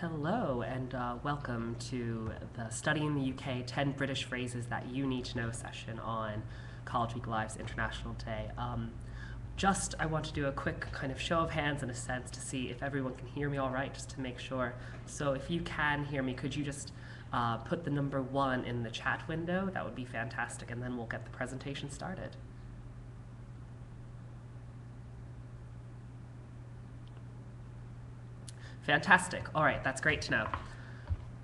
Hello and welcome to the Study in the UK 10 British Phrases That You Need to Know session on College Week Live's International Day. I want to do a quick kind of show of hands in a sense to see if everyone can hear me all right, just to make sure. So if you can hear me, could you just put the number 1 in the chat window? That would be fantastic, and then we'll get the presentation started. Fantastic. All right, that's great to know.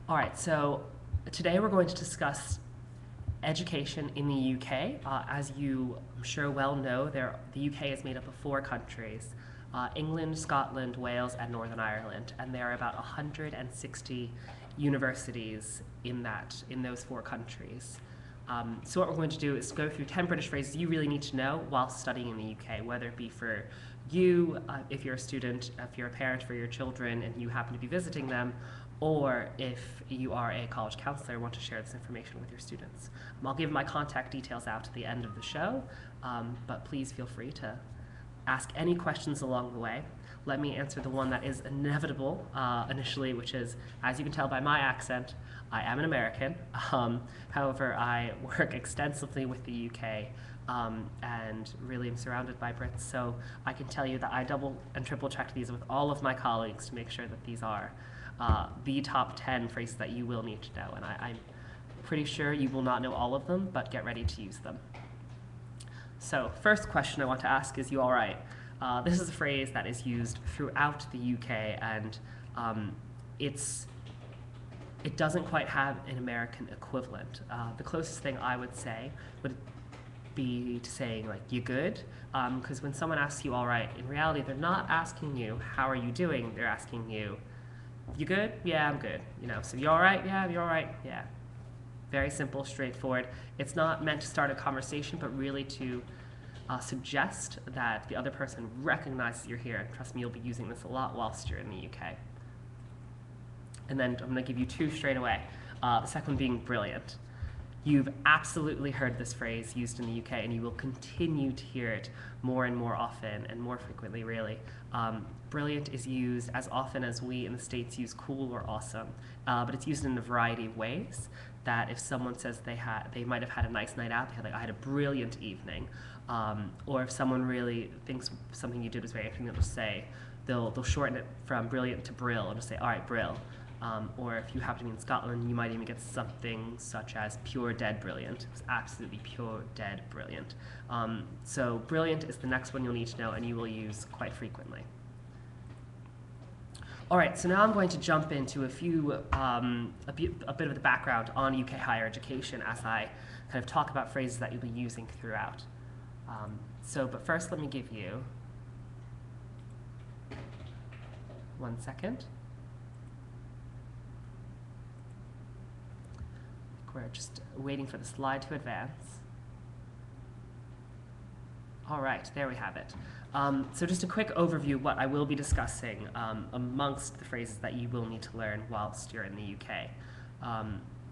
All right, so today we're going to discuss education in the UK. As you, I'm sure, well know, the UK is made up of 4 countries, England, Scotland, Wales, and Northern Ireland, and there are about 160 universities in those 4 countries. So what we're going to do is go through 10 British phrases you really need to know while studying in the UK, whether it be for you, if you're a student, if you're a parent for your children and you happen to be visiting them, or if you are a college counselor and want to share this information with your students. I'll give my contact details out at the end of the show, but please feel free to ask any questions along the way. Let me answer the one that is inevitable initially, which is, as you can tell by my accent, I am an American. However, I work extensively with the UK and really am surrounded by Brits, so I can tell you that I double and triple checked these with all of my colleagues to make sure that these are the top 10 phrases that you will need to know, and I'm pretty sure you will not know all of them, but get ready to use them. So first question I want to ask is, you all right? This is a phrase that is used throughout the UK, and it doesn't quite have an American equivalent. The closest thing I would say would be to saying, like, you good? Because when someone asks you all right, in reality, they're not asking you, how are you doing? They're asking you, you good? Yeah, I'm good. So you all right? Yeah, you all right? Yeah. Very simple, straightforward. It's not meant to start a conversation, but really to suggest that the other person recognizes you're here. Trust me, you'll be using this a lot whilst you're in the UK. And then I'm going to give you 2 straight away. The second one being brilliant. You've absolutely heard this phrase used in the UK, and you will continue to hear it more and more often, and more frequently, really. Brilliant is used as often as we in the States use cool or awesome, but it's used in a variety of ways. That if someone says they might have had a nice night out, I had a brilliant evening, or if someone really thinks something you did was very interesting, they'll shorten it from brilliant to brill, and just say, all right, brill. Or if you happen to be in Scotland, you might even get something such as pure dead brilliant. It was absolutely pure dead brilliant. So brilliant is the next one you'll need to know, and you will use quite frequently. All right, so now I'm going to jump into a bit of the background on UK higher education as I kind of talk about phrases that you'll be using throughout. But first, let me give you 1 second. We're just waiting for the slide to advance. All right, there we have it. So just a quick overview of what I will be discussing amongst the phrases that you will need to learn whilst you're in the UK.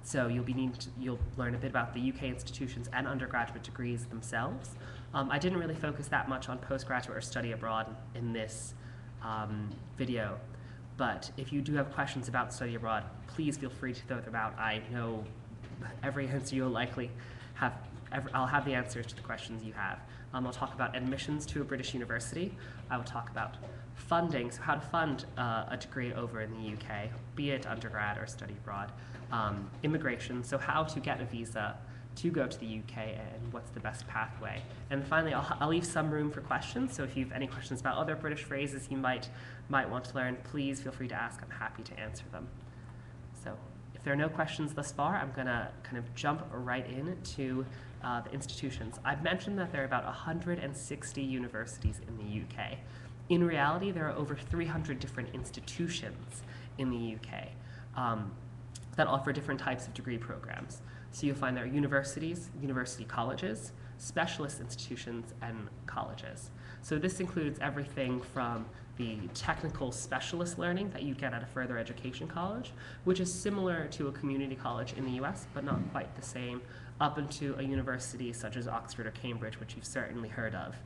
So you'll learn a bit about the UK institutions and undergraduate degrees themselves. I didn't really focus that much on postgraduate or study abroad in this video, but if you do have questions about study abroad, please feel free to throw them out. I know every answer you'll likely have, I'll have the answers to the questions you have. I'll talk about admissions to a British university. I will talk about funding, so how to fund a degree over in the UK, be it undergrad or study abroad. Immigration, so how to get a visa to go to the UK and what's the best pathway. And finally, I'll leave some room for questions, so if you have any questions about other British phrases you might want to learn, please feel free to ask. I'm happy to answer them. So if there are no questions thus far, I'm going to kind of jump right into the institutions. I've mentioned that there are about 160 universities in the UK. In reality, there are over 300 different institutions in the UK that offer different types of degree programs. So you'll find there are universities, university colleges, specialist institutions, and colleges. So this includes everything from the technical specialist learning that you get at a further education college, which is similar to a community college in the US, but not quite the same, up into a university such as Oxford or Cambridge, which you've certainly heard of,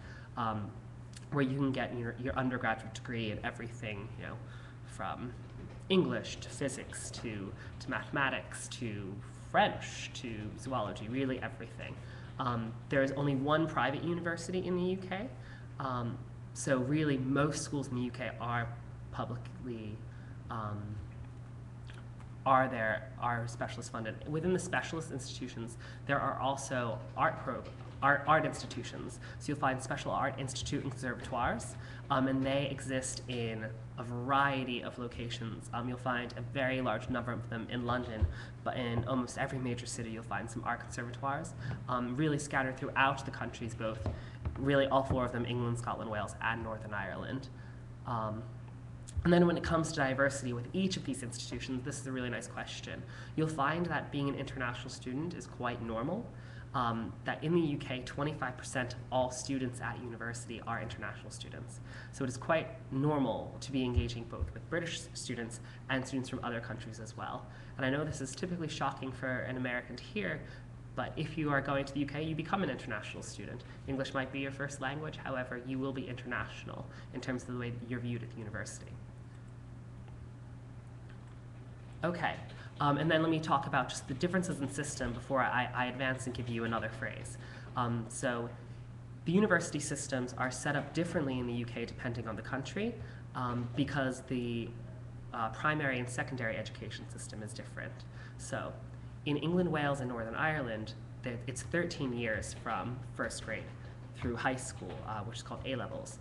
where you can get your undergraduate degree in everything, from English to physics to mathematics to French to zoology, really everything. There is only one private university in the UK, so really most schools in the UK are publicly are specialist funded. Within the specialist institutions, there are also art institutions. So you'll find special art institute and conservatoires, and they exist in a variety of locations. You'll find a very large number of them in London, but in almost every major city you'll find some art conservatoires, really scattered throughout the countries, both really all four of them, England, Scotland, Wales, and Northern Ireland. And then when it comes to diversity with each of these institutions, this is a really nice question. You'll find that being an international student is quite normal. That in the UK, 25% of all students at university are international students. So it is quite normal to be engaging both with British students and students from other countries as well. And I know this is typically shocking for an American to hear, but if you are going to the UK, you become an international student. English might be your first language, however, you will be international in terms of the way that you're viewed at the university. Okay, and then let me talk about just the differences in system before I advance and give you another phrase. So the university systems are set up differently in the UK depending on the country, because the primary and secondary education system is different. So in England, Wales, and Northern Ireland, it's 13 years from first grade through high school, which is called A-levels.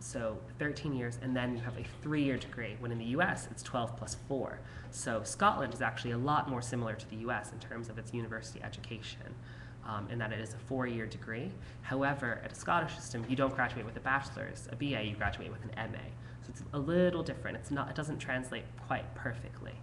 So 13 years, and then you have a 3-year degree, when in the US it's 12 plus 4. So Scotland is actually a lot more similar to the US in terms of its university education, in that it is a 4-year degree. However, at a Scottish system, you don't graduate with a bachelor's, a BA, you graduate with an MA. So it's a little different. It doesn't translate quite perfectly.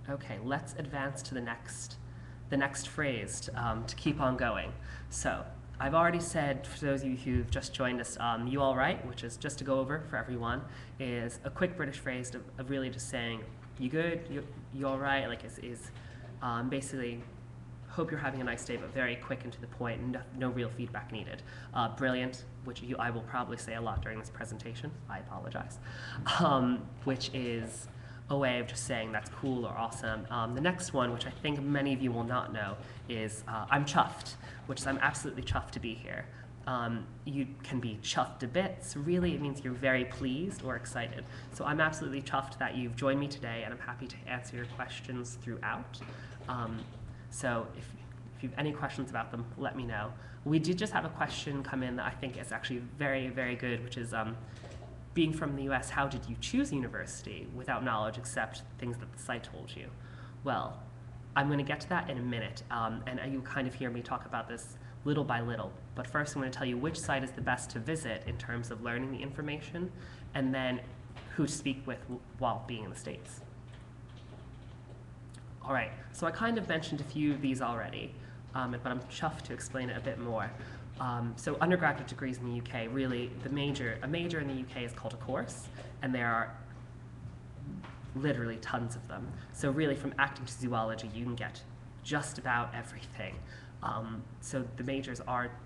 Okay, let's advance to the next phrase to keep on going. So I've already said, for those of you who've just joined us, you all right, which is just to go over for everyone, is a quick British phrase of really just saying, you good, you all right, like is basically, hope you're having a nice day, but very quick and to the point, and no real feedback needed. Brilliant, which I will probably say a lot during this presentation, I apologize, which is a way of just saying that's cool or awesome. The next one, which I think many of you will not know, is I'm chuffed, which is I'm absolutely chuffed to be here. You can be chuffed to bits. Really, it means you're very pleased or excited. So I'm absolutely chuffed that you've joined me today, and I'm happy to answer your questions throughout. So if you have any questions about them, let me know. We did just have a question come in that I think is actually very, very good, which is, being from the US, how did you choose university without knowledge except things that the site told you? Well, I'm going to get to that in a minute, and you'll kind of hear me talk about this little by little. But first I'm going to tell you which site is the best to visit in terms of learning the information, and then who to speak with while being in the States. All right, so I kind of mentioned a few of these already, but I'm chuffed to explain it a bit more. So undergraduate degrees in the UK, really, a major in the UK is called a course, and there are literally tons of them. So really, from acting to zoology, you can get just about everything. So the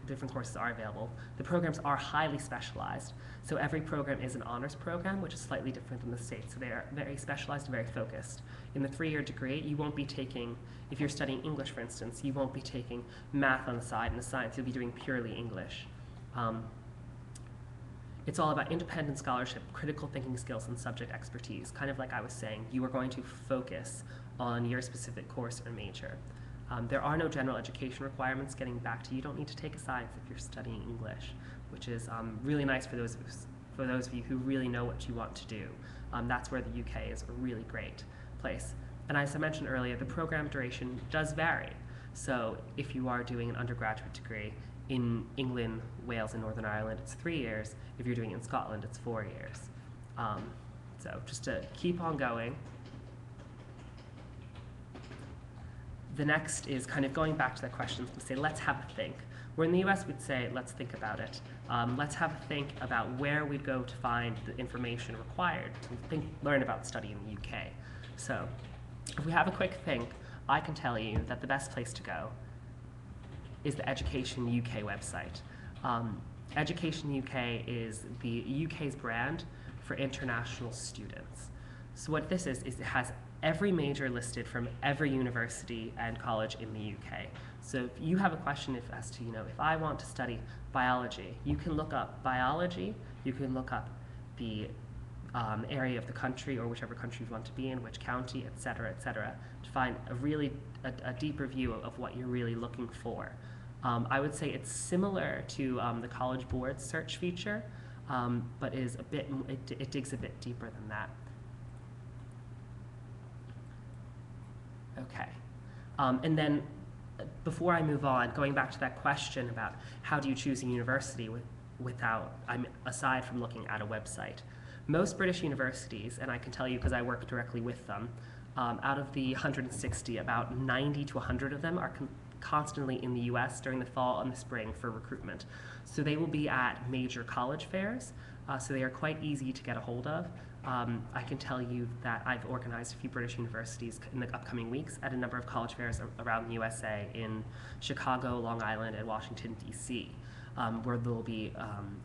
different courses are available. The programs are highly specialized. So every program is an honors program, which is slightly different than the States. So they are very specialized and very focused. In the 3-year degree, you won't be taking, if you're studying English, for instance, you won't be taking math on the side and a science. You'll be doing purely English. It's all about independent scholarship, critical thinking skills, and subject expertise. Kind of like I was saying, you are going to focus on your specific course or major. There are no general education requirements. Getting back to you don't need to take a science if you're studying English, which is really nice for those of you who really know what you want to do. That's where the UK is a really great place. And as I mentioned earlier, the program duration does vary. So if you are doing an undergraduate degree in England, Wales, and Northern Ireland, it's 3 years. If you're doing it in Scotland, it's 4 years. So just to keep on going, the next is kind of going back to the questions and say, let's have a think. Where in the US, we'd say, let's think about it. Let's have a think about where we'd go to find the information required to learn about study in the UK. So if we have a quick think, I can tell you that the best place to go is the Education UK website. Um, Education UK is the UK's brand for international students. So what this is it has every major listed from every university and college in the UK. So if you have a question as to, if I want to study biology, you can look up biology, you can look up the area of the country or whichever country you want to be in, which county, et cetera, to find a deeper view of what you're really looking for. I would say it's similar to the College Board search feature, but it digs a bit deeper than that. Okay. And then before I move on, going back to that question about how do you choose a university aside from looking at a website. Most British universities, and I can tell you because I work directly with them, out of the 160, about 90 to 100 of them are constantly in the US during the fall and the spring for recruitment. So they will be at major college fairs, so they are quite easy to get a hold of. I can tell you that I've organized a few British universities in the upcoming weeks at a number of college fairs around the USA in Chicago, Long Island, and Washington, D.C., where there will be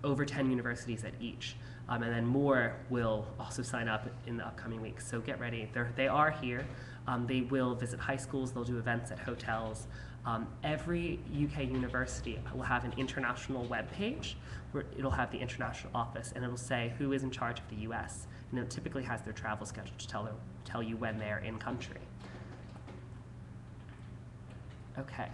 over 10 universities at each. And then more will also sign up in the upcoming weeks. So get ready. They are here. They will visit high schools. They'll do events at hotels. Every UK university will have an international web page where it'll have the international office, and it'll say who is in charge of the US. And it typically has their travel schedule to tell you when they're in country. Okay.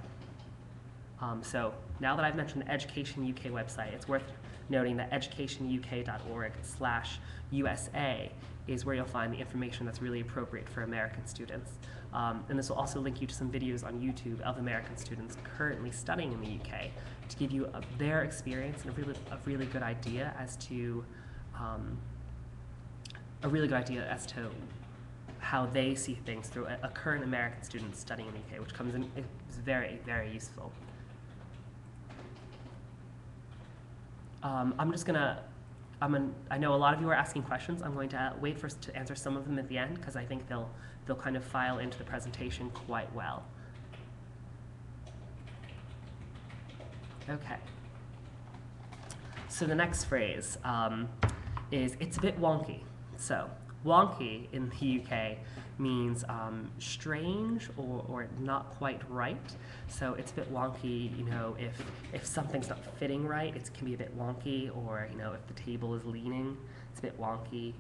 So now that I've mentioned the Education UK website, it's worth noting that educationuk.org/USA is where you'll find the information that's really appropriate for American students. And this will also link you to some videos on YouTube of American students currently studying in the UK to give you their experience and a really good idea as to how they see things through a current American student studying in the UK, which is very, very useful. I know a lot of you are asking questions. I'm going to wait to answer some of them at the end because I think they'll kind of file into the presentation quite well. Okay. So the next phrase is it's a bit wonky. So wonky in the UK means strange or not quite right. So it's a bit wonky, if something's not fitting right, it can be a bit wonky, or if the table is leaning, it's a bit wonky.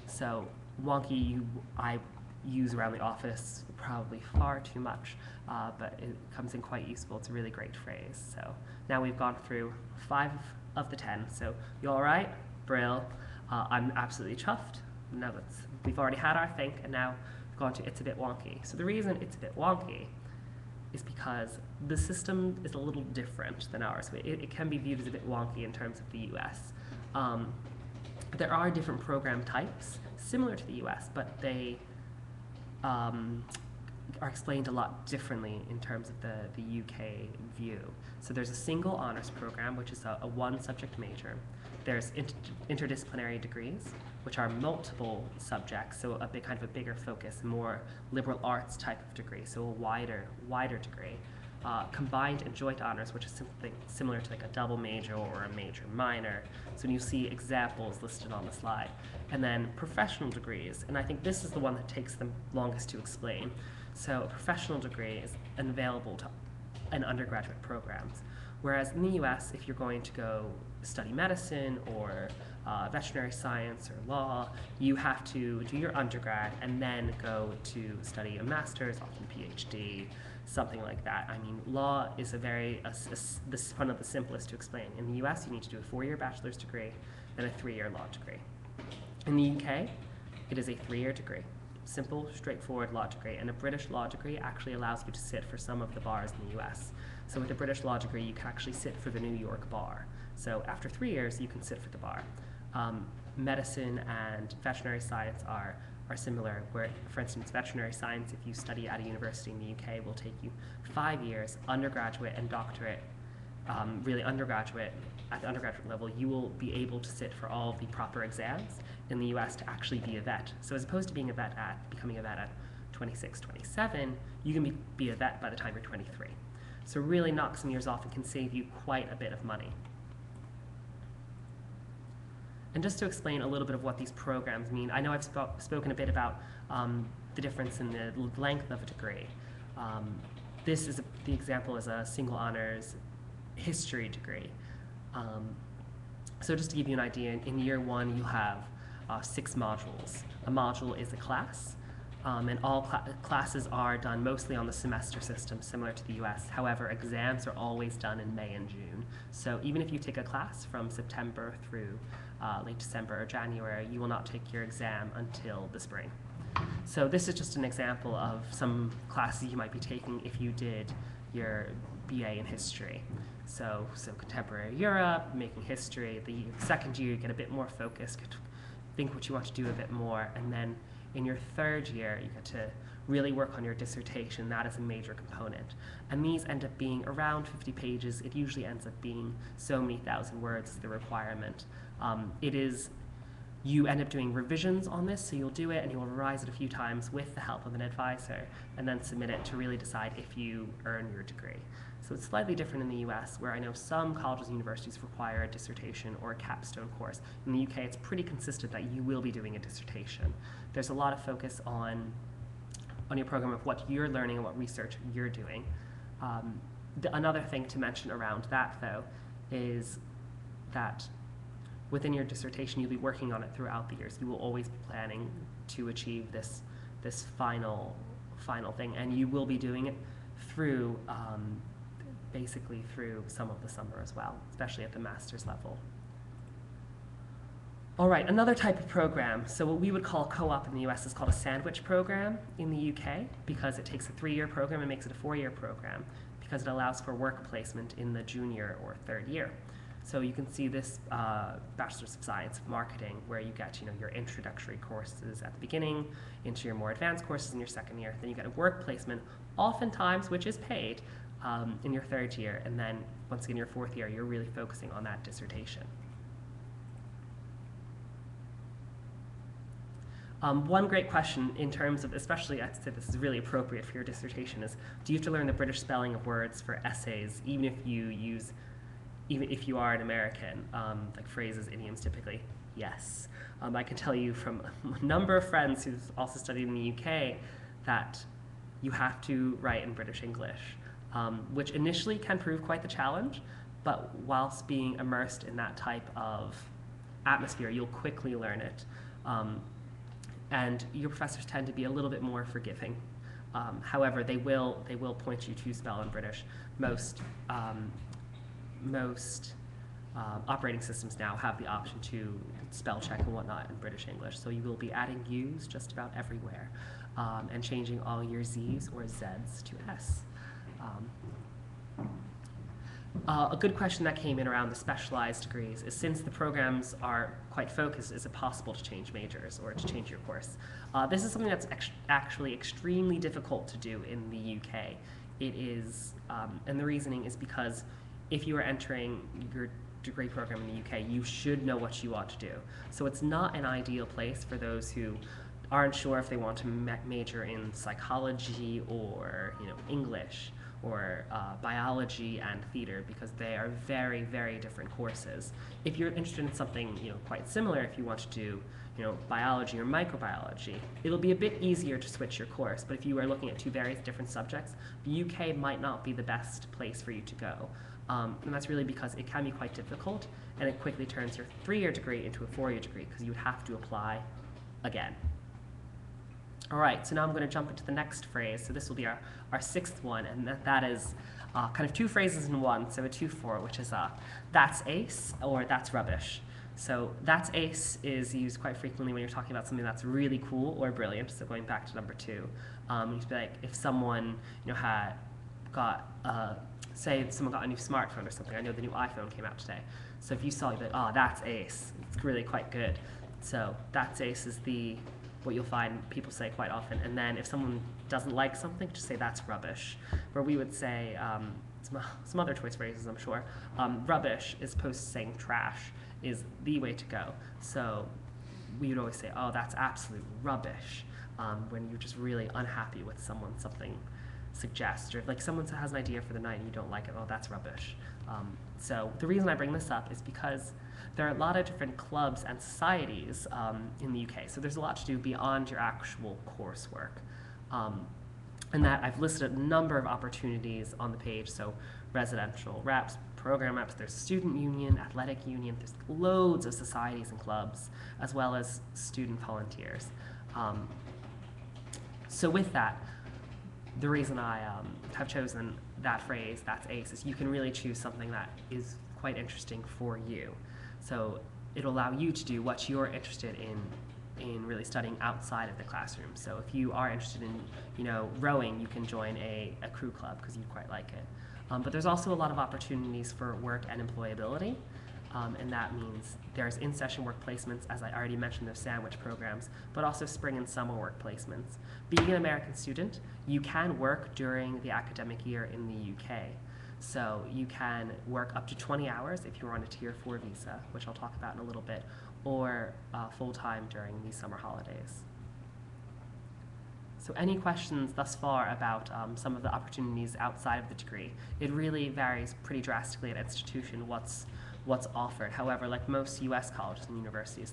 So wonky I use around the office probably far too much, but it comes in quite useful. It's a really great phrase. So now we've gone through 5 of the 10. So you all right? Brill. I'm absolutely chuffed. Now we've already had our think, and now we've gone to it's a bit wonky. So the reason it's a bit wonky is because the system is a little different than ours. It can be viewed as a bit wonky in terms of the US. There are different program types similar to the US, but they are explained a lot differently in terms of the UK view. So there's a single honors program, which is a one-subject major. There's interdisciplinary degrees, which are multiple subjects, so a bigger focus, more liberal arts type of degree, so a wider degree. Combined and joint honors, which is something similar to like a double major or a major minor. So you see examples listed on the slide. And then professional degrees, and I think this is the one that takes the longest to explain. So a professional degree is available in undergraduate programs. Whereas in the US, if you're going to go study medicine or veterinary science or law, you have to do your undergrad and then go to study a master's, often PhD, something like that. I mean, law is this is one of the simplest to explain. In the US, you need to do a 4-year bachelor's degree and a 3-year law degree. In the UK, it is a 3-year degree. Simple, straightforward law degree, and a British law degree actually allows you to sit for some of the bars in the US. So with a British law degree, you can actually sit for the New York bar. So after 3 years, you can sit for the bar. Medicine and veterinary science are similar, where, for instance, veterinary science, if you study at a university in the UK, will take you 5 years, undergraduate and doctorate, really undergraduate. At the undergraduate level, you will be able to sit for all of the proper exams in the US to actually be a vet. So as opposed to becoming a vet at 26, 27, you can be a vet by the time you're 23. So really knock some years off and can save you quite a bit of money. And just to explain a little bit of what these programs mean, I know I've spoken a bit about the difference in the length of a degree. This is the example is a single honors history degree. So just to give you an idea, in year one you'll have 6 modules. A module is a class, and all classes are done mostly on the semester system, similar to the US. However, exams are always done in May and June. So even if you take a class from September through late December or January, you will not take your exam until the spring. So this is just an example of some classes you might be taking if you did your BA in history. So contemporary Europe, making history. The second year you get a bit more focused, think what you want to do a bit more, and then in your third year you get to really work on your dissertation. That is a major component. And these end up being around 50 pages. It usually ends up being so many thousand words is the requirement. You end up doing revisions on this, so you'll do it and you'll revise it a few times with the help of an advisor, and then submit it to really decide if you earn your degree. So it's slightly different in the US, where I know some colleges and universities require a dissertation or a capstone course. In the UK, it's pretty consistent that you will be doing a dissertation. There's a lot of focus on your program of what you're learning and what research you're doing. Another thing to mention around that, though, is that within your dissertation, you'll be working on it throughout the years. You will always be planning to achieve this final thing, and you will be doing it through basically through some of the summer as well, especially at the master's level. All right, another type of program. So what we would call co-op in the US is called a sandwich program in the UK, because it takes a 3-year program and makes it a 4-year program, because it allows for work placement in the junior or 3rd year. So you can see this Bachelor's of Science of Marketing, where you get your introductory courses at the beginning, into your more advanced courses in your 2nd year. Then you get a work placement, oftentimes which is paid, in your 3rd year. And then once again, your 4th year, you're really focusing on that dissertation. One great question in terms of, especially I'd say this is really appropriate for your dissertation, is do you have to learn the British spelling of words for essays, even if you are an American, like phrases, idioms typically? Yes. I can tell you from a number of friends who've also studied in the UK that you have to write in British English, which initially can prove quite the challenge, but whilst being immersed in that type of atmosphere, you'll quickly learn it. And your professors tend to be a little bit more forgiving. However, they will point you to spell in British. Most operating systems now have the option to spell check and whatnot in British English, so you will be adding U's just about everywhere, and changing all your Z's or Z's to S. A good question that came in around the specialized degrees is, since the programs are quite focused, is it possible to change majors or to change your course? This is something that's actually extremely difficult to do in the UK. It is, and the reasoning is because if you are entering your degree program in the UK, you should know what you want to do. So it's not an ideal place for those who aren't sure if they want to major in psychology or English or biology and theater, because they are very, very different courses. If you're interested in something quite similar, if you want to do biology or microbiology, it'll be a bit easier to switch your course. But if you are looking at 2 very different subjects, the UK might not be the best place for you to go. And that's really because it can be quite difficult, and it quickly turns your 3-year degree into a 4-year degree, because you would have to apply again. All right, so now I'm going to jump into the next phrase. So this will be our 6th one, and that is kind of 2 phrases in one, so a 2-4, which is that's ace or that's rubbish. So that's ace is used quite frequently when you're talking about something that's really cool or brilliant. So going back to number 2, you'd be like, if someone had got say someone got a new smartphone or something. I know the new iPhone came out today. So if you saw it, you'd be like, oh, that's ace. It's really quite good. So that's ace is what you'll find people say quite often. And then if someone doesn't like something, just say that's rubbish. Where we would say, some other choice phrases, I'm sure, rubbish as opposed to saying trash is the way to go. So we would always say, oh, that's absolute rubbish, when you're just really unhappy with something suggest, or if like someone has an idea for the night and you don't like it, oh, that's rubbish. So the reason I bring this up is because there are a lot of different clubs and societies in the UK. So there's a lot to do beyond your actual coursework. And that I've listed a number of opportunities on the page. So residential reps, program reps, there's student union, athletic union, there's loads of societies and clubs, as well as student volunteers. So with that, the reason I have chosen that phrase, that's ACE, is you can really choose something that is quite interesting for you. So it'll allow you to do what you're interested in really studying outside of the classroom. So if you are interested in, rowing, you can join a crew club because you quite like it. But there's also a lot of opportunities for work and employability. And that means there's in-session work placements, as I already mentioned, there's sandwich programs, but also spring and summer work placements. Being an American student, you can work during the academic year in the UK. So you can work up to 20 hours if you're on a Tier 4 visa, which I'll talk about in a little bit, or full-time during the summer holidays. So any questions thus far about some of the opportunities outside of the degree? It really varies pretty drastically at institution what's offered. However, like most US colleges and universities,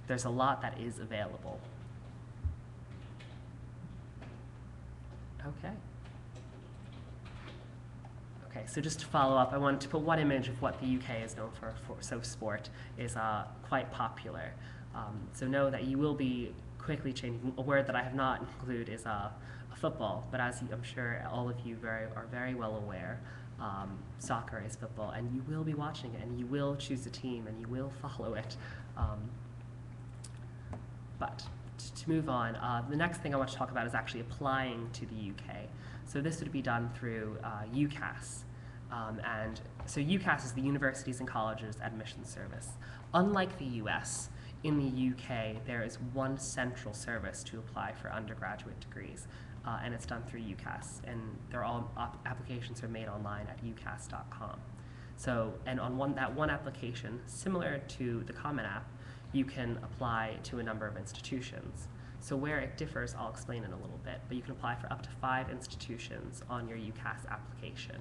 there's a lot that is available. Okay. Okay, so just to follow up, I wanted to put one image of what the UK is known for. So sport is quite popular. So know that you will be quickly changing. A word that I have not included is football, but as I'm sure all of you are very well aware, soccer is football, and you will be watching it, and you will choose a team, and you will follow it. But to move on, the next thing I want to talk about is actually applying to the UK. So this would be done through UCAS. And so UCAS is the Universities and Colleges Admission Service. Unlike the US, in the UK, there is one central service to apply for undergraduate degrees, and it's done through UCAS. And they're all applications are made online at ucas.com. So, and on that one application, similar to the Common App, you can apply to a number of institutions. So where it differs, I'll explain in a little bit, but you can apply for up to 5 institutions on your UCAS application.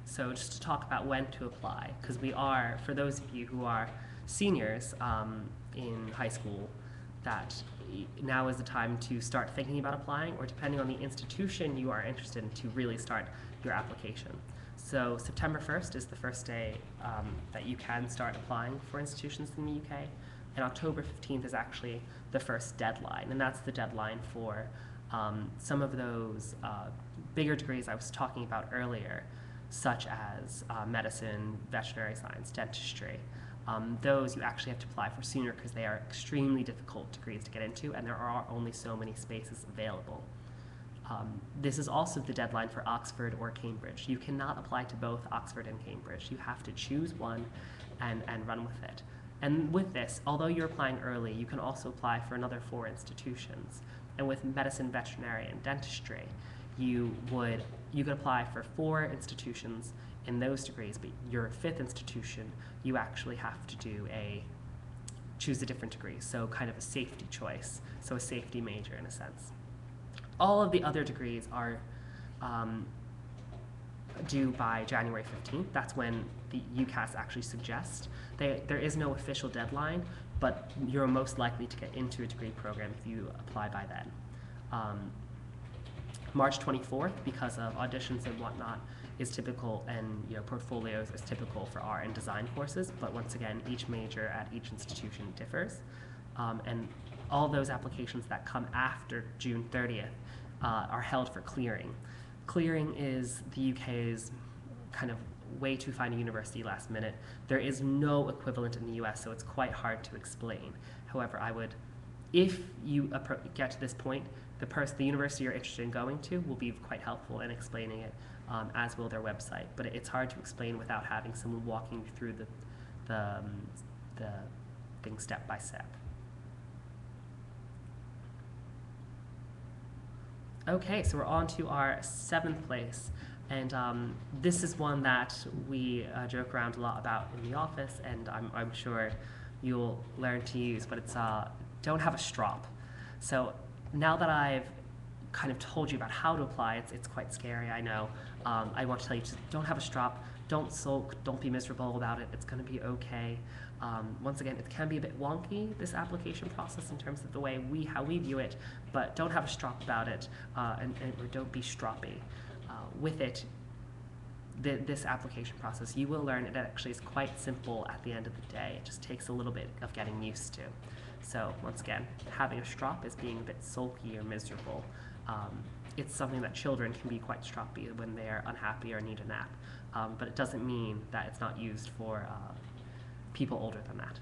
So just to talk about when to apply, because for those of you who are seniors in high school, that now is the time to start thinking about applying, or depending on the institution you are interested in, to really start your application. So September 1st is the first day that you can start applying for institutions in the UK, and October 15th is actually the first deadline, and that's the deadline for some of those bigger degrees I was talking about earlier, such as medicine, veterinary science, dentistry. Those you actually have to apply for sooner because they are extremely difficult degrees to get into, and there are only so many spaces available. This is also the deadline for Oxford or Cambridge. You cannot apply to both Oxford and Cambridge. You have to choose one and run with it. And with this, although you're applying early, you can also apply for another 4 institutions. And with medicine, veterinary, and dentistry, you could apply for 4 institutions in those degrees, but your 5th institution, you actually have to choose a different degree, so kind of a safety choice, so a safety major in a sense. All of the other degrees are due by January 15th. That's when the UCAS actually suggests. There is no official deadline, but you're most likely to get into a degree program if you apply by then. March 24th, because of auditions and whatnot, is typical, and portfolios is typical for art and design courses, but once again, each major at each institution differs. And all those applications that come after June 30th are held for clearing. Clearing is the UK's kind of way to find a university last minute. There is no equivalent in the US, so it's quite hard to explain. However, if you get to this point, the university you're interested in going to will be quite helpful in explaining it, as will their website. But it's hard to explain without having someone walking you through the thing step by step. Okay, so we're on to our 7th place, and this is one that we joke around a lot about in the office, and I'm sure you'll learn to use, but it's don't have a strop. So now that I've kind of told you about how to apply, it's quite scary, I know. I want to tell you, just don't have a strop, don't sulk, don't be miserable about it, it's going to be okay. Once again, it can be a bit wonky, this application process, in terms of the way how we view it, but don't have a strop about it, or don't be stroppy. With it, this application process, you will learn it actually is quite simple at the end of the day. It just takes a little bit of getting used to. So once again, having a strop is being a bit sulky or miserable. It's something that children can be quite stroppy when they're unhappy or need a nap, but it doesn't mean that it's not used for people older than that.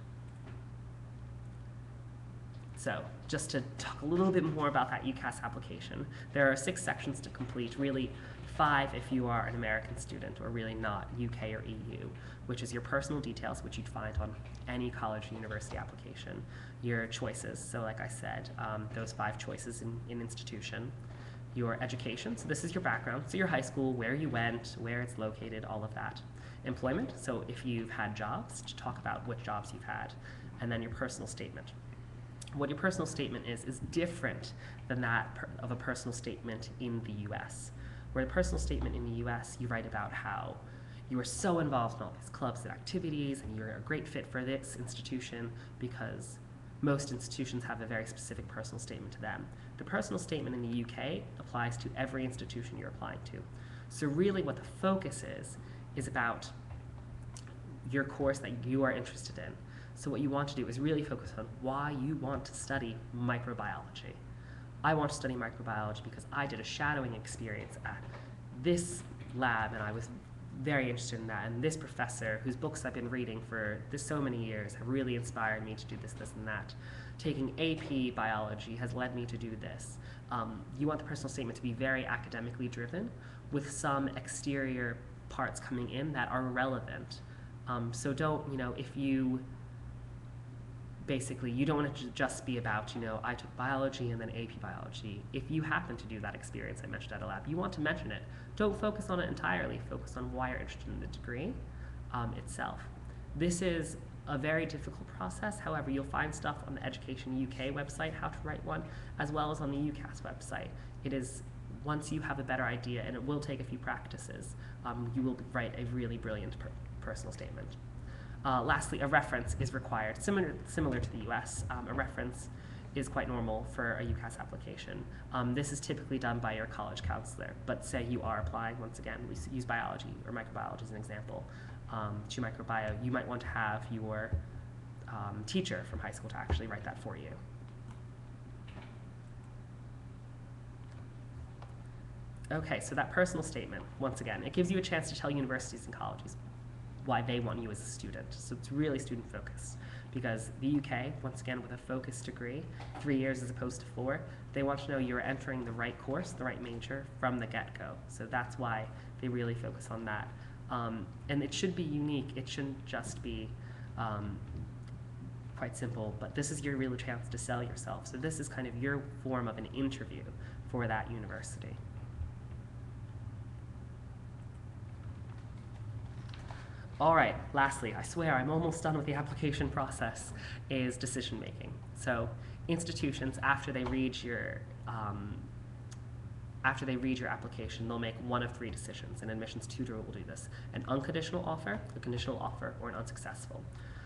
So just to talk a little bit more about that UCAS application, there are 6 sections to complete, really 5 if you are an American student or really not UK or EU, which is your personal details, which you'd find on any college or university application, your choices, so like I said, those 5 choices in institution, your education, so this is your background, so your high school, where you went, where it's located, all of that. Employment, so if you've had jobs, to talk about which jobs you've had, and then your personal statement. What your personal statement is different than that of a personal statement in the US. Where the personal statement in the US, you write about how you were so involved in all these clubs and activities, and you're a great fit for this institution, because most institutions have a very specific personal statement to them. The personal statement in the UK applies to every institution you're applying to. So really what the focus is about your course that you are interested in. So what you want to do is really focus on why you want to study microbiology. I want to study microbiology because I did a shadowing experience at this lab and I was very interested in that, and this professor whose books I've been reading for so many years have really inspired me to do this, this, and that. Taking AP biology has led me to do this. You want the personal statement to be very academically driven with some exterior parts coming in that are relevant. So don't, if you basically, you don't want it to just be about, I took biology and then AP biology. If you happen to do that experience I mentioned at a lab, you want to mention it. Don't focus on it entirely. Focus on why you're interested in the degree itself. This is a very difficult process. However, you'll find stuff on the Education UK website, how to write one, as well as on the UCAS website. It is, once you have a better idea, and it will take a few practices, you will write a really brilliant personal statement. Lastly, a reference is required. Similar to the US, a reference is quite normal for a UCAS application. This is typically done by your college counselor, but say you are applying, once again, we use biology or microbiology as an example, to microbio, you might want to have your teacher from high school to actually write that for you. Okay, so that personal statement, once again, it gives you a chance to tell universities and colleges why they want you as a student. So it's really student focused, because the UK, once again, with a focused degree, 3 years as opposed to 4, they want to know you're entering the right course, the right major from the get-go. So that's why they really focus on that. And it should be unique. It shouldn't just be quite simple, but this is your real chance to sell yourself. So this is kind of your form of an interview for that university. All right, lastly, I swear I'm almost done with the application process, is decision making. So institutions, after they read your application, they'll make one of 3 decisions. An admissions tutor will do this: an unconditional offer, a conditional offer, or an unsuccessful.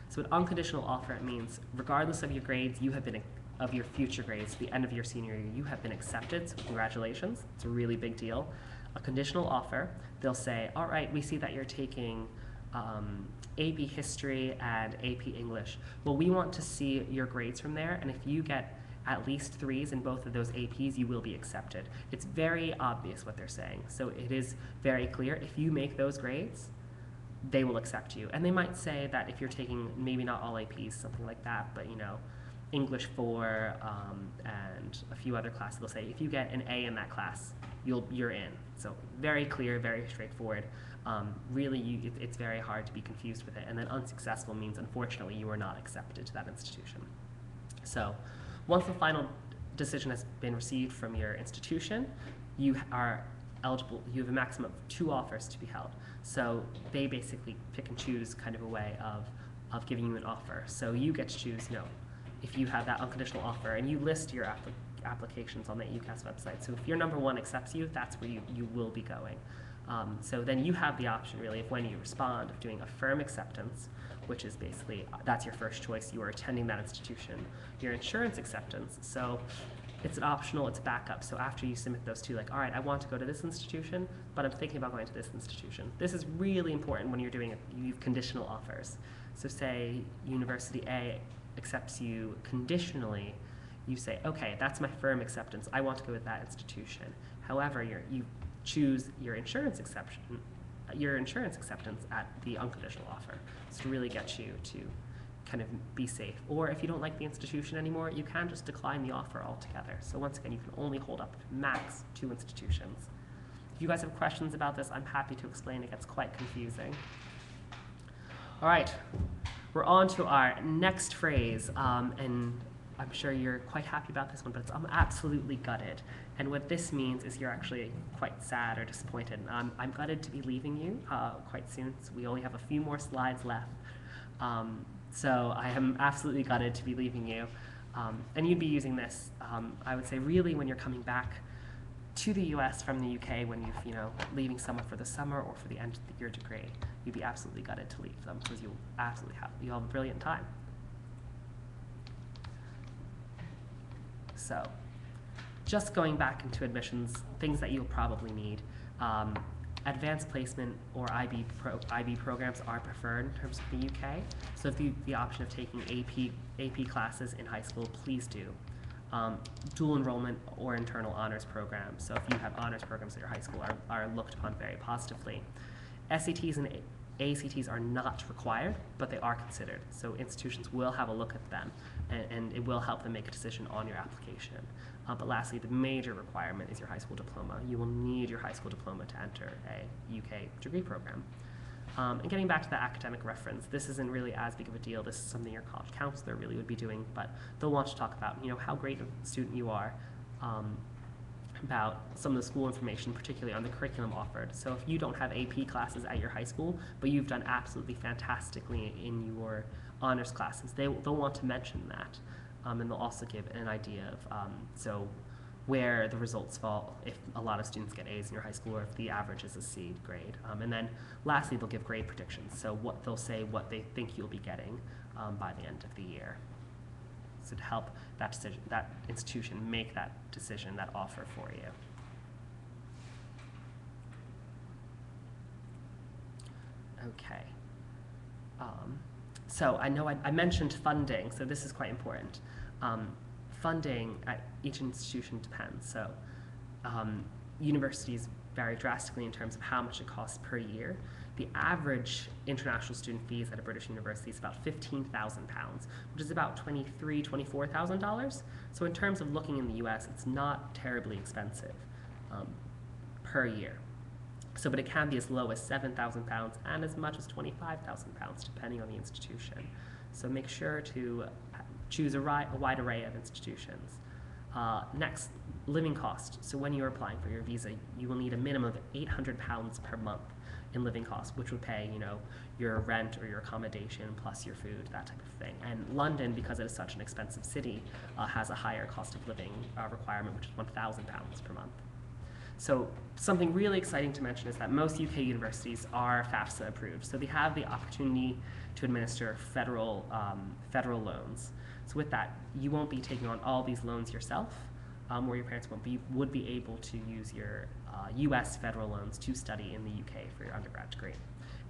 So an unconditional offer, it means regardless of your grades, of your future grades, the end of your senior year, you have been accepted, so congratulations, it's a really big deal. A conditional offer, they'll say, all right, we see that you're taking AP History and AP English. Well, we want to see your grades from there, and if you get at least 3s in both of those APs, you will be accepted. It's very obvious what they're saying, so it is very clear. If you make those grades, they will accept you. And they might say that if you're taking maybe not all APs, something like that, but English 4 and a few other classes, they'll say if you get an A in that class, you're in. So very clear, very straightforward. Really, it's very hard to be confused with it. And then unsuccessful means, unfortunately, you are not accepted to that institution. So once the final decision has been received from your institution, you are eligible, you have a maximum of 2 offers to be held. So they basically pick and choose kind of a way of giving you an offer. So you get to choose, if you have that unconditional offer, and you list your applications on the UCAS website. So if your number one accepts you, that's where you will be going. So then you have the option, really, if when you respond, of doing a firm acceptance, which is basically, that's your first choice, you are attending that institution. Your insurance acceptance, so it's an optional, it's backup. So after you submit those two, like, all right, I want to go to this institution, but I'm thinking about going to this institution. This is really important when you're doing conditional offers. So say University A accepts you conditionally, you say, okay, that's my firm acceptance. I want to go with that institution. However, you choose your insurance acceptance at the unconditional offer. So to really get you to kind of be safe. Or if you don't like the institution anymore, you can just decline the offer altogether. So once again, you can only hold up max 2 institutions. If you guys have questions about this, I'm happy to explain. It gets quite confusing. All right, we're on to our next phrase, and I'm sure you're quite happy about this one, but I'm absolutely gutted. And what this means is you're actually quite sad or disappointed. I'm gutted to be leaving you quite soon, so we only have a few more slides left. So I am absolutely gutted to be leaving you. And you'd be using this, I would say, really when you're coming back to the US from the UK, when you're leaving somewhere for the summer or for the end of your degree. You'd be absolutely gutted to leave them because you'll have a brilliant time. So just going back into admissions, things that you'll probably need. Advanced placement or IB programs are preferred in terms of the UK. So if you have the option of taking AP classes in high school, please do. Dual enrollment or internal honors programs. So if you have honors programs at your high school, are looked upon very positively. SATs and ACTs are not required, but they are considered. So institutions will have a look at them, and it will help them make a decision on your application. But lastly, the major requirement is your high school diploma. You will need your high school diploma to enter a UK degree program. And getting back to the academic reference, this isn't really as big of a deal. This is something your college counselor really would be doing, but they'll want to talk about how great a student you are, about some of the school information, particularly on the curriculum offered. So if you don't have AP classes at your high school, but you've done absolutely fantastically in your honors classes, they'll want to mention that. And they'll also give an idea of where the results fall, if a lot of students get A's in your high school or if the average is a C grade. And then lastly, they'll give grade predictions. So they'll say what they think you'll be getting by the end of the year. So to help that institution make that decision, that offer for you. Okay. So I know I mentioned funding, so this is quite important. Funding at each institution depends. So universities vary drastically in terms of how much it costs per year. The average international student fees at a British university is about £15,000, which is about $23,000, $24,000. So in terms of looking in the US, it's not terribly expensive per year. But it can be as low as £7,000 and as much as £25,000, depending on the institution. So make sure to choose a wide array of institutions. Next, living cost. So when you're applying for your visa, you will need a minimum of £800 per month in living costs, which would pay, your rent or your accommodation plus your food, that type of thing. And London, because it is such an expensive city, has a higher cost of living requirement, which is £1,000 per month. So something really exciting to mention is that most UK universities are FAFSA approved. So they have the opportunity to administer federal loans. So with that, you won't be taking on all these loans yourself, or your parents won't, but you would be able to use your US federal loans to study in the UK for your undergrad degree.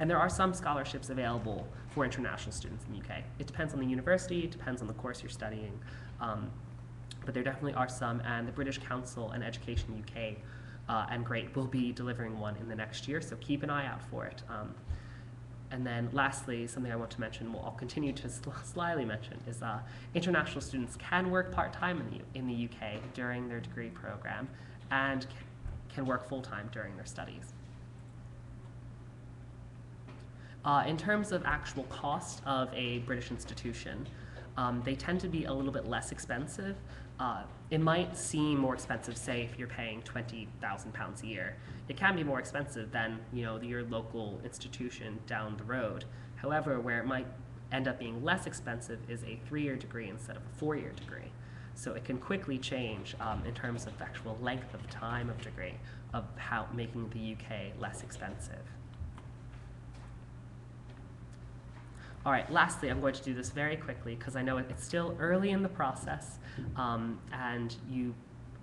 And there are some scholarships available for international students in the UK. It depends on the university, it depends on the course you're studying, but there definitely are some, and the British Council and Education UK and GREAT will be delivering one in the next year, so keep an eye out for it. And then lastly, something I want to mention, I'll continue to slyly mention, is international students can work part-time in the UK during their degree program and can work full-time during their studies. In terms of actual cost of a British institution, they tend to be a little bit less expensive. It might seem more expensive, say, if you're paying £20,000 a year. It can be more expensive than your local institution down the road. However, where it might end up being less expensive is a 3-year degree instead of a 4-year degree. So it can quickly change in terms of actual length of time of degree, of how making the UK less expensive. All right, lastly, I'm going to do this very quickly because I know it's still early in the process and you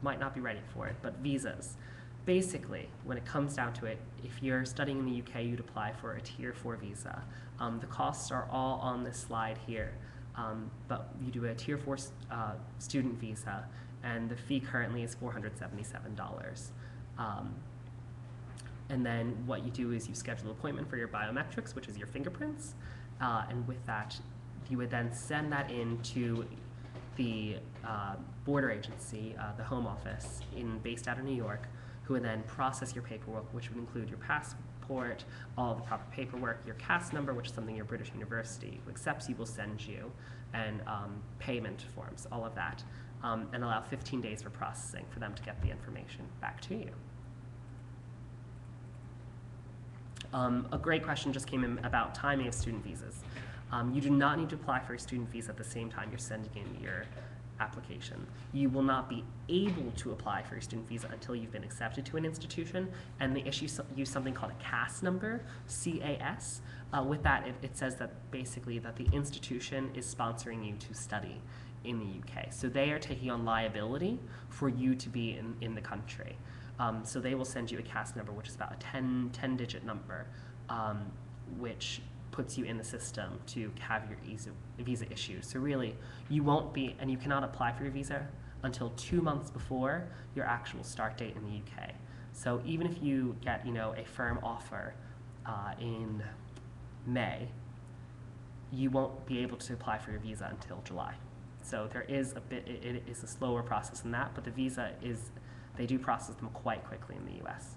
might not be ready for it, but visas. Basically, when it comes down to it, if you're studying in the UK, you'd apply for a Tier 4 visa. The costs are all on this slide here, but you do a Tier 4 student visa, and the fee currently is $477. And then what you do is you schedule an appointment for your biometrics, which is your fingerprints, and with that, you would then send that in to the border agency, the Home Office, based out of New York, who would then process your paperwork, which would include your passport, all the proper paperwork, your CAS number, which is something your British university who accepts you will send you, and payment forms, all of that, and allow 15 days for processing for them to get the information back to you. A great question just came in about timing of student visas. You do not need to apply for a student visa at the same time you're sending in your application. You will not be able to apply for your student visa until you've been accepted to an institution, and they use something called a CAS number, C-A-S. With that, it says that basically that the institution is sponsoring you to study in the UK. So they are taking on liability for you to be in the country. So they will send you a CAS number, which is about a 10-digit number, which puts you in the system to have your visa issued. So really, you won't be, and you cannot apply for your visa until 2 months before your actual start date in the UK. So even if you get, a firm offer in May, you won't be able to apply for your visa until July. So there is it is a slower process than that, but the visa they do process them quite quickly in the US.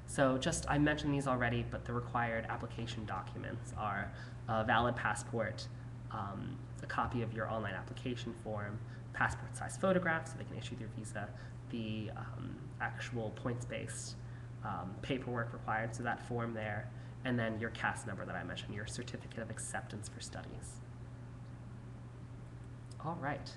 So I mentioned these already, but the required application documents are a valid passport, a copy of your online application form, passport-size photographs so they can issue their visa, the actual points-based paperwork required, so that form there, and then your CAS number that I mentioned, your Certificate of Acceptance for Studies. All right.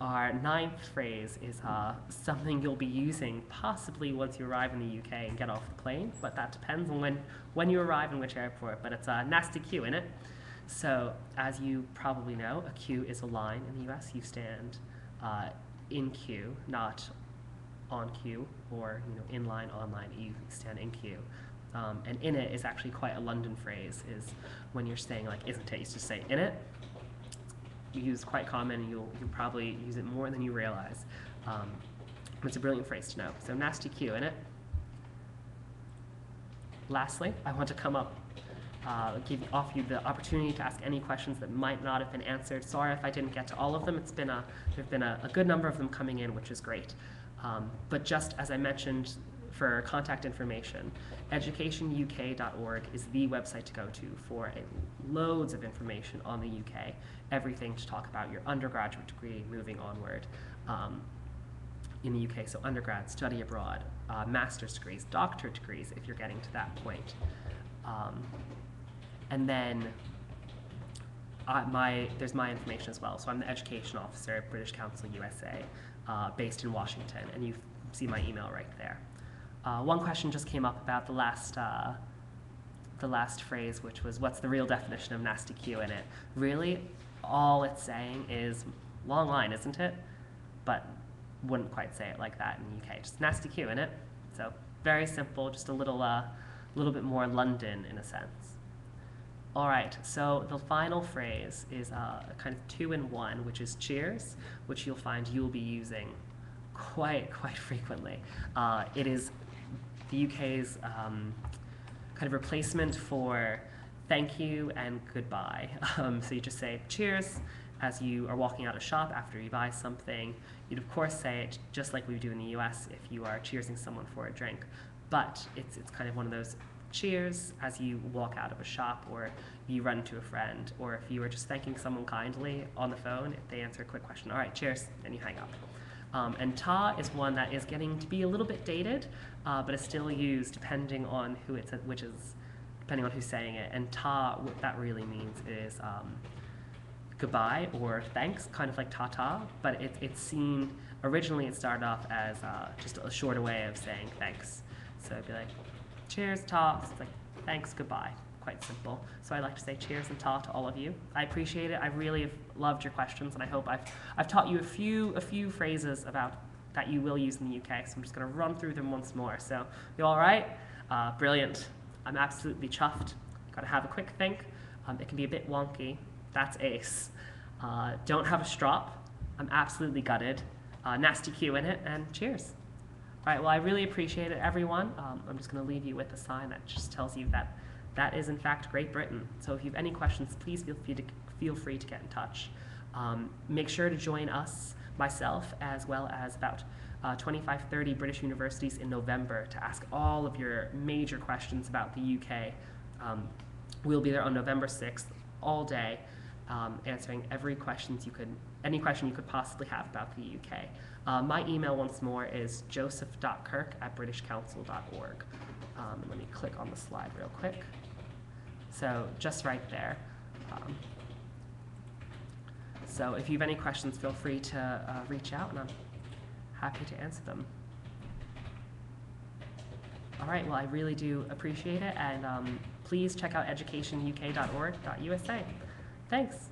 Our 9th phrase is something you'll be using possibly once you arrive in the UK and get off the plane, but that depends on when you arrive and which airport, but it's a nasty queue, innit? So as you probably know, a queue is a line in the US. You stand in queue, not on queue or in line, online. You stand in queue. And in it is actually quite a London phrase, is when you're saying like, isn't it, you just say in it. Used quite common, and you'll probably use it more than you realize. It's a brilliant phrase to know. So nasty queue, innit? Lastly, I want to come up, offer you the opportunity to ask any questions that might not have been answered. Sorry if I didn't get to all of them. There've been a good number of them coming in, which is great. But just as I mentioned, for contact information, educationuk.org is the website to go to for loads of information on the UK, everything to talk about your undergraduate degree moving onward in the UK. So undergrad, study abroad, master's degrees, doctorate degrees if you're getting to that point. And then there's my information as well. So I'm the education officer at British Council USA, based in Washington, and you see my email right there. One question just came up about the last phrase, which was, what's the real definition of nasty queue in it? Really, all it's saying is long line, isn't it? But wouldn't quite say it like that in the UK. Just nasty queue in it. So very simple, just a little bit more London in a sense. All right, so the final phrase is a kind of 2-in-1, which is cheers, which you'll find you'll be using quite frequently. It is the UK's kind of replacement for thank you and goodbye. So you just say cheers as you are walking out of shop after you buy something. You'd of course say it just like we do in the US if you are cheersing someone for a drink, but it's kind of one of those cheers as you walk out of a shop, or you run into a friend, or if you are just thanking someone kindly on the phone, if they answer a quick question, all right, cheers, and you hang up. And ta is one that is getting to be a little bit dated, but is still used depending on who it's which is depending on who's saying it. And ta, what that really means is goodbye or thanks, kind of like ta-ta, but it's seen, originally it started off as just a shorter way of saying thanks. So it'd be like, cheers, ta, it's like, thanks, goodbye. Quite simple. So I'd like to say cheers and ta to all of you. I appreciate it. I really have loved your questions, and I hope I've taught you a few phrases about that you will use in the UK. So I'm just going to run through them once more. So you all right? Brilliant. I'm absolutely chuffed. Got to have a quick think. It can be a bit wonky. That's ace. Don't have a strop. I'm absolutely gutted. Nasty Q in it, and cheers. All right. Well, I really appreciate it, everyone. I'm just going to leave you with a sign that just tells you that that is, in fact, Great Britain. So if you have any questions, please feel free to get in touch. Make sure to join us, myself, as well as about 25, 30 British universities in November to ask all of your major questions about the UK. We'll be there on November 6th, all day, answering any question you could possibly have about the UK. My email, once more, is joseph.kirk@britishcouncil.org. Let me click on the slide real quick. So just right there. So if you have any questions, feel free to reach out, and I'm happy to answer them. All right, well, I really do appreciate it, and please check out educationuk.org.usa. Thanks.